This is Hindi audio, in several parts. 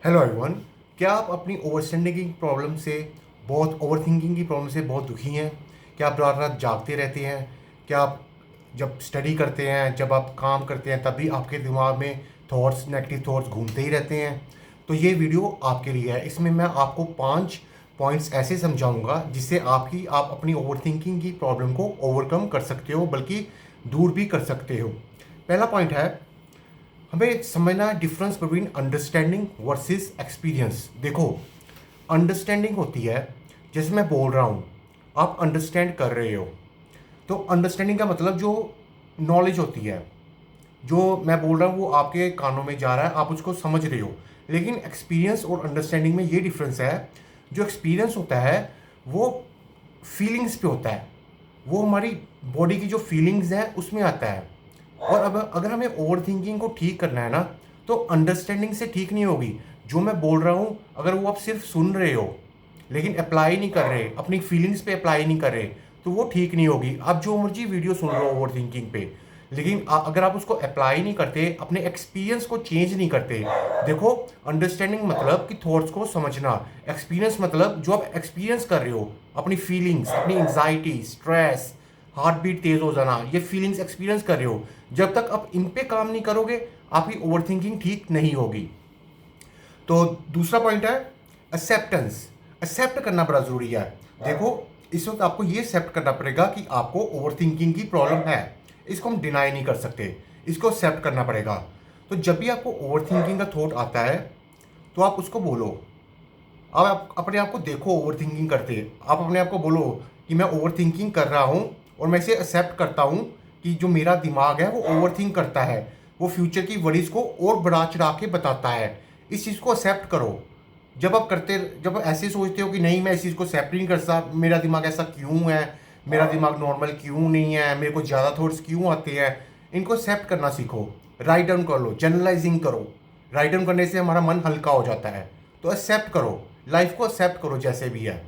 Hello everyone. क्या आप अपनी ओवरस्टैंडिंग प्रॉब्लम से ओवर थिंकिंग की प्रॉब्लम से बहुत दुखी हैं? क्या आप रात रात जागते रहते हैं? क्या आप जब स्टडी करते हैं, जब आप काम करते हैं, तभी आपके दिमाग में नेगेटिव थॉट्स घूमते ही रहते हैं? तो ये वीडियो आपके लिए है। इसमें मैं आपको 5 पॉइंट्स ऐसे समझाऊंगा जिससे आप अपनी ओवर थिंकिंग की प्रॉब्लम को ओवरकम कर सकते हो, बल्कि दूर भी कर सकते हो। पहला पॉइंट है, हमें समझना है difference between understanding versus experience. देखो, अंडरस्टैंडिंग होती है, जैसे मैं बोल रहा हूँ, आप अंडरस्टैंड कर रहे हो। तो अंडरस्टैंडिंग का मतलब जो नॉलेज होती है, जो मैं बोल रहा हूँ वो आपके कानों में जा रहा है, आप उसको समझ रहे हो। लेकिन एक्सपीरियंस और अंडरस्टैंडिंग में ये डिफरेंस है। जो एक्सपीरियंस होता है वो फीलिंग्स पे होता है, वो हमारी बॉडी की जो फीलिंग्स हैं उसमें आता है। और अब अगर हमें ओवर थिंकिंग को ठीक करना है ना, तो अंडरस्टैंडिंग से ठीक नहीं होगी। जो मैं बोल रहा हूँ, अगर वो आप सिर्फ सुन रहे हो लेकिन अप्लाई नहीं कर रहे, अपनी फीलिंग्स पे अप्लाई नहीं कर रहे, तो वो ठीक नहीं होगी। आप जो मर्जी वीडियो सुन रहे हो ओवर थिंकिंग पे, लेकिन अगर आप उसको अप्लाई नहीं करते, अपने एक्सपीरियंस को चेंज नहीं करते। देखो, अंडरस्टैंडिंग मतलब कि थॉट्स को समझना। एक्सपीरियंस मतलब जो आप एक्सपीरियंस कर रहे हो, अपनी फीलिंग्स, अपनी एंजाइटी, स्ट्रेस, हार्ट बीट तेज हो जाना, ये फीलिंग्स एक्सपीरियंस कर रहे हो। जब तक आप इन पे काम नहीं करोगे, आपकी ओवर थिंकिंग ठीक नहीं होगी। तो दूसरा पॉइंट है एक्सेप्टेंस। एक्सेप्ट करना बड़ा ज़रूरी है। देखो, इस वक्त आपको ये एक्सेप्ट करना पड़ेगा कि आपको ओवर थिंकिंग की प्रॉब्लम है। इसको हम डिनाई नहीं कर सकते, इसको एक्सेप्ट करना पड़ेगा। तो जब भी आपको ओवर थिंकिंग का थॉट आता है, तो आप उसको बोलो। अब आप अपने आप को देखो ओवर थिंकिंग करते, आप अपने आप को बोलो कि मैं ओवर थिंकिंग कर रहा हूँ, और मैं इसे एक्सेप्ट करता हूँ कि जो मेरा दिमाग है वो ओवर थिंक करता है, वो फ्यूचर की वरीज को और बढ़ा चढ़ा के बताता है। इस चीज़ को एक्सेप्ट करो। जब आप ऐसे सोचते हो कि नहीं, मैं इस चीज़ को एक्सेप्ट नहीं कर सकता, मेरा दिमाग ऐसा क्यों है, मेरा दिमाग नॉर्मल क्यों नहीं है, मेरे को ज़्यादा थॉट्स क्यों आते हैं, इनको एक्सेप्ट करना सीखो। राइट डाउन कर लो, जनरलाइजिंग करो। राइट डाउन करने से हमारा मन हल्का हो जाता है। तो एक्सेप्ट करो, लाइफ को एक्सेप्ट करो जैसे भी है।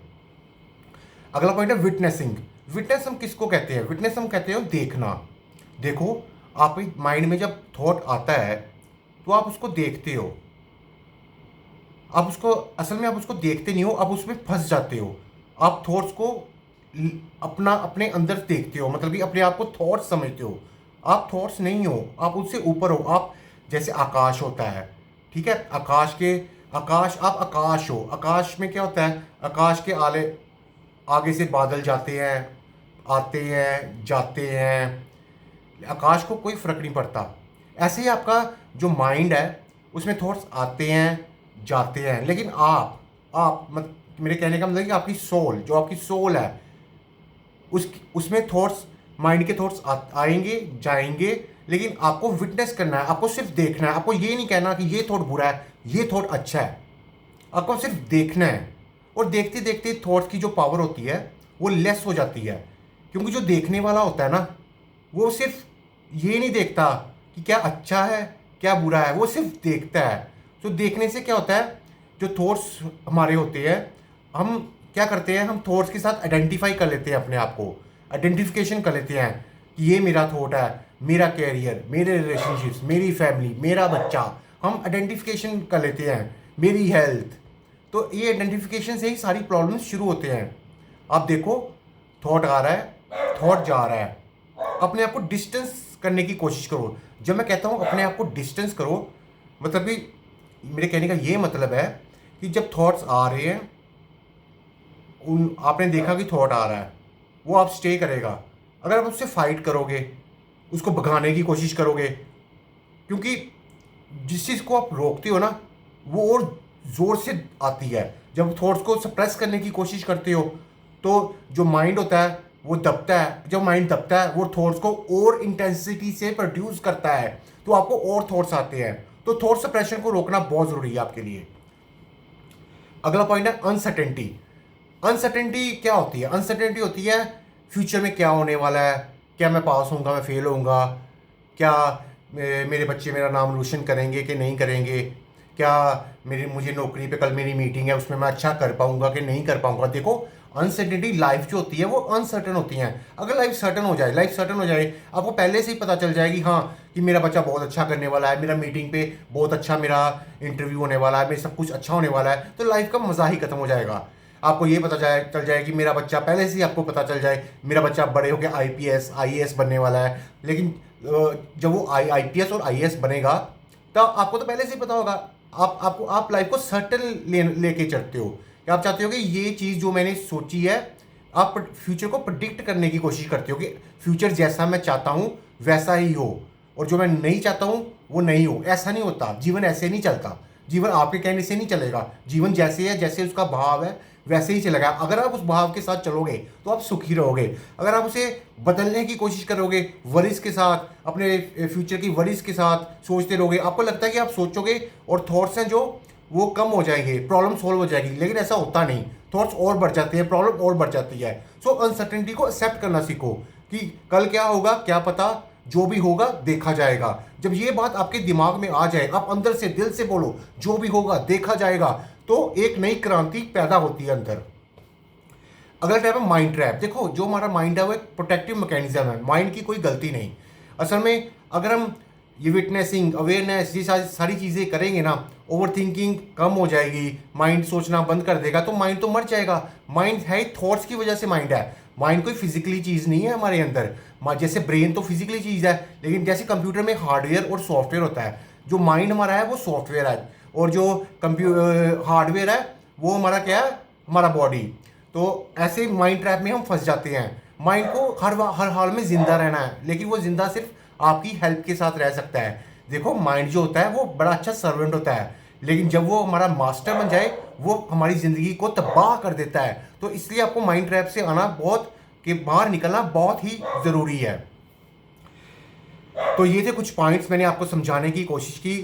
अगला पॉइंट है विटनेसिंग। विटनेस हम किसको कहते हैं? विटनेस हम कहते हैं देखना। देखो, आप माइंड में जब थॉट आता है, तो आप उसको देखते हो। आप उसको असल में आप उसको देखते नहीं हो, आप उसमें फंस जाते हो। आप थॉट्स को अपने अंदर देखते हो, मतलब कि अपने आप को थॉट्स समझते हो। आप थॉट्स नहीं हो, आप उससे ऊपर हो। आप जैसे आकाश होता है, ठीक है? आप आकाश हो। आकाश में क्या होता है? आकाश के आगे से बादल जाते हैं, आते हैं, जाते हैं। आकाश को कोई फर्क नहीं पड़ता। ऐसे ही आपका जो माइंड है, उसमें थॉट्स आते हैं, जाते हैं, लेकिन मेरे कहने का मतलब कि आपकी सोल, जो आपकी सोल है, उसमें थॉट्स, माइंड के थॉट्स आएंगे, जाएंगे। लेकिन आपको विटनेस करना है, आपको सिर्फ देखना है। आपको ये नहीं कहना कि ये थॉट बुरा है, ये थॉट अच्छा है। आपको सिर्फ देखना है। और देखते देखते थॉट्स की जो पावर होती है वो लेस हो जाती है। क्योंकि जो देखने वाला होता है ना, वो सिर्फ ये नहीं देखता कि क्या अच्छा है, क्या बुरा है, वो सिर्फ देखता है। तो देखने से क्या होता है, जो थॉट्स हमारे होते हैं, हम क्या करते हैं, हम थॉट्स के साथ आइडेंटिफाई कर लेते हैं, अपने आप को आइडेंटिफिकेशन कर लेते हैं कि ये मेरा थॉट है, मेरा कैरियर, मेरे रिलेशनशिप्स, मेरी फैमिली, मेरा बच्चा। हम आइडेंटिफिकेशन कर लेते हैं, मेरी हेल्थ। तो ये आइडेंटिफिकेशन से ही सारी प्रॉब्लम्स शुरू होते हैं। आप देखो, थॉट आ रहा है, थॉट जा रहा है, अपने आप को डिस्टेंस करने की कोशिश करो। जब मैं कहता हूँ अपने आप को डिस्टेंस करो, मतलब कि मेरे कहने का ये मतलब है कि जब थॉट्स आ रहे हैं, उन आपने देखा कि थॉट आ रहा है, वो आप स्टे करेगा। अगर आप उससे फाइट करोगे, उसको भगाने की कोशिश करोगे, क्योंकि जिस चीज़ को आप रोकते हो ना, वो और ज़ोर से आती है। जब थॉट्स को सप्रेस करने की कोशिश करते हो, तो जो माइंड होता है वो दबता है। जब माइंड दबता है, वो थॉट्स को और इंटेंसिटी से प्रोड्यूस करता है, तो आपको और थॉट्स आते हैं। तो थॉट सप्रेशन को रोकना बहुत ज़रूरी है आपके लिए। अगला पॉइंट है अनसर्टेनिटी। अनसर्टेनिटी क्या होती है? अनसर्टेनिटी होती है फ्यूचर में क्या होने वाला है, क्या मैं पास होऊंगा, मैं फेल होऊंगा, क्या मेरे बच्चे मेरा नाम रोशन करेंगे कि नहीं करेंगे, क्या मुझे नौकरी पे कल मेरी मीटिंग है, उसमें मैं अच्छा कर पाऊंगा कि नहीं कर पाऊंगा। देखो, अनसर्टेनिटी, लाइफ जो होती है वो अनसर्टन होती हैं। अगर लाइफ सर्टन हो जाए, आपको पहले से ही पता चल जाएगी हाँ कि मेरा बच्चा बहुत अच्छा करने वाला है, मेरा मीटिंग पे बहुत अच्छा मेरा इंटरव्यू होने वाला है, मेरा सब कुछ अच्छा होने वाला है, तो लाइफ का मज़ा ही खत्म हो जाएगा। आपको ये चल जाए कि मेरा बच्चा, पहले से ही आपको पता चल जाए मेरा बच्चा बड़े होकर IPS IAS बनने वाला है, लेकिन जब वो IPS और IAS बनेगा तो आपको तो पहले से ही पता होगा। आप लाइफ को सर्टन लेके चलते हो कि आप चाहते हो कि ये चीज़ जो मैंने सोची है, आप फ्यूचर को प्रिडिक्ट करने की कोशिश करते हो कि फ्यूचर जैसा मैं चाहता हूँ वैसा ही हो, और जो मैं नहीं चाहता हूँ वो नहीं हो। ऐसा नहीं होता, जीवन ऐसे नहीं चलता, जीवन आपके कहने से नहीं चलेगा। जीवन जैसे है, जैसे उसका भाव है वैसे ही चलेगा। अगर आप उस भाव के साथ चलोगे तो आप सुखी रहोगे। अगर आप उसे बदलने की कोशिश करोगे, वरिस के साथ, अपने फ्यूचर की वरिस के साथ सोचते रहोगे, आपको लगता है कि आप सोचोगे और थॉट्स हैं जो वो कम हो जाएंगे, प्रॉब्लम सॉल्व हो जाएगी, लेकिन ऐसा होता नहीं। थॉट्स और बढ़ जाते हैं, प्रॉब्लम और बढ़ जाती है। सो अनसर्टेनिटी को एक्सेप्ट करना सीखो कि कल क्या होगा क्या पता, जो भी होगा देखा जाएगा। जब ये बात आपके दिमाग में आ जाए, आप अंदर से दिल से बोलो जो भी होगा देखा जाएगा, तो एक नई क्रांति पैदा होती है अंदर। अगला टाइप है माइंड ट्रैप। देखो, जो हमारा माइंड है वो एक प्रोटेक्टिव मैकेनिज्म है, माइंड की कोई गलती नहीं। असल में अगर हम ये विटनेसिंग, अवेयरनेस, ये सारी चीज़ें करेंगे ना, ओवर थिंकिंग कम हो जाएगी, माइंड सोचना बंद कर देगा, तो माइंड तो मर जाएगा। माइंड है थॉट्स की वजह से माइंड है। माइंड कोई फिजिकली चीज़ नहीं है हमारे अंदर। जैसे ब्रेन तो फिजिकली चीज़ है, लेकिन जैसे कंप्यूटर में हार्डवेयर और सॉफ्टवेयर होता है, जो माइंड हमारा है वो सॉफ्टवेयर है, और जो हार्डवेयर है वो हमारा क्या है, हमारा बॉडी। तो ऐसे माइंड ट्रैप में हम फंस जाते हैं। माइंड को हर हाल में जिंदा रहना है, लेकिन वो जिंदा सिर्फ आपकी हेल्प के साथ रह सकता है। देखो, माइंड जो होता है वो बड़ा अच्छा सर्वेंट होता है, लेकिन जब वो हमारा मास्टर बन जाए वो हमारी ज़िंदगी को तबाह कर देता है। तो इसलिए आपको माइंड ट्रैप से आना बाहर निकलना बहुत ही ज़रूरी है। तो ये थे कुछ पॉइंट्स मैंने आपको समझाने की कोशिश की।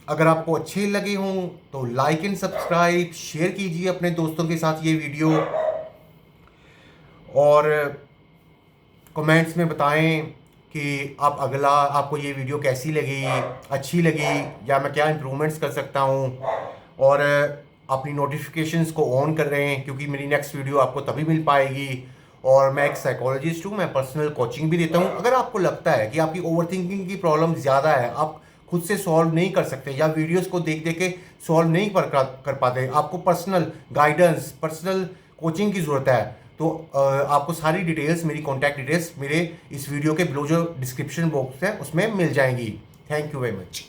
अगर आपको अच्छे लगे हों तो लाइक एंड सब्सक्राइब, शेयर कीजिए अपने दोस्तों के साथ ये वीडियो, और कमेंट्स में बताएं कि आपको ये वीडियो कैसी लगी, अच्छी लगी, या मैं क्या इम्प्रूवमेंट्स कर सकता हूँ। और अपनी नोटिफिकेशंस को ऑन कर रहे हैं, क्योंकि मेरी नेक्स्ट वीडियो आपको तभी मिल पाएगी। और मैं एक साइकोलॉजिस्ट हूँ, मैं पर्सनल कोचिंग भी देता हूँ। अगर आपको लगता है कि आपकी ओवरथिंकिंग की प्रॉब्लम ज़्यादा है, आप खुद से सॉल्व नहीं कर सकते, या वीडियोस को देख देख के सॉल्व नहीं कर पाते, आपको पर्सनल गाइडेंस, पर्सनल कोचिंग की ज़रूरत है, तो आपको सारी डिटेल्स, मेरी कॉन्टैक्ट डिटेल्स मेरे इस वीडियो के बिलो जो डिस्क्रिप्शन बॉक्स है उसमें मिल जाएंगी। Thank you very much.